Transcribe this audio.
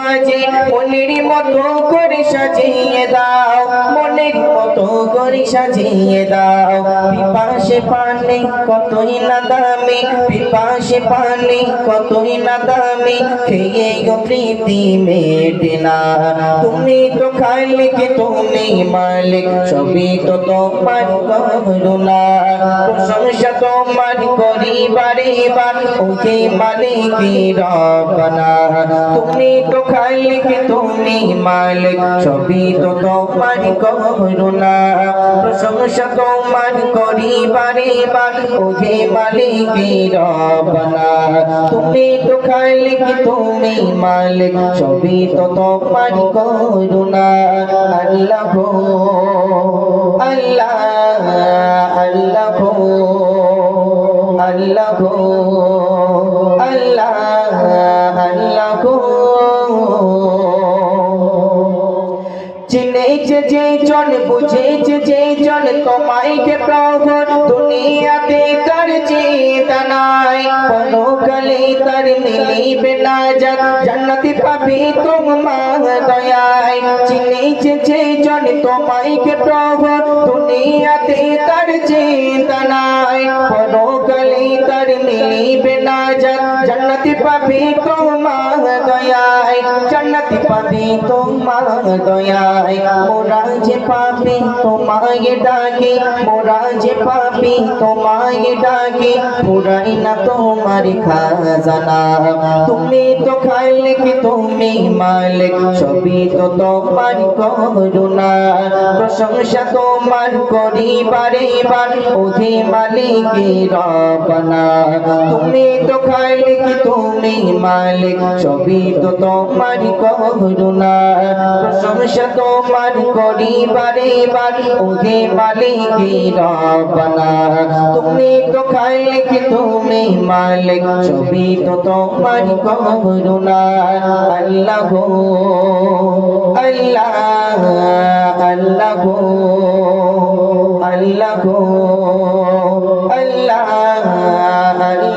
মাঝে মনের মতো করে সাজিয়ে দাও, মনের মতো করে সাজিয়ে দাও। পিপাসে পানি কতই না দামি, পিপাসে পানি কতই না দামি, খেয়ে গো প্রীতি মেটে না। তুমি তো খালিক, তুমি মালিক, সবই তো তোমার করুণা। প্রশংসা তোমার করি বারে বার, ওহে মালিক রব্বানা। তুমি তো খালিক, তুমি মালিক, সবই তো তোমার করুণা। প্রশংসা তোমার করি বারে বার, ওহে মালিক রব্বানা। তুমি তো খালিক, তুমি মালিক, সবই তো তোমার করুণা। আল্লাহ গো আল্লাহ, আল্লাহ গো আল্লাহ গো আল্লাহ, আল্লাহ গো। চিনেছে যে জন, বুঝেছে যে জন তোমায় যে প্রভু, দুনিয়াতে তার চিন্তা নাই, পরকালে তার মিলিবে না জান্নাতে পাবে তোমার দয়ায়। চিনেছে যে জন তোমায় যে প্রভু, দুনিয়াতে তার চিন্তা নাই, পরকালে তার মিলিবে না জান্নাতে পাবে তোমার দয়ায়, জান্নাতে পাবে তোমার দয়ায়। মোরা যে পাপি তোমায় ডাকে, মোরা যে পাপি তোমায় ডাকে, পুরাই না তোমার খাজানা। তুমি তো খালিক, তুমি মালিক, সবই তো তোমার করুণা। প্রশংসা তোমার করি বারে বার, ওহে মালিক রব্বানা। তুমি তো খালিক, তুমি মালিক, সবই তো তোমার করুণা। প্রশংসা তোমার করি বারে বার, ওহে মালিক রব্বানা। তুমি তো খালিক, তুমি মালিক, সবই তো তোমার করুণা। আল্লাহ গো আল্লাহ, আল্লাহ গো আল্লাহ গো আল্লাহ, আল্লাহ।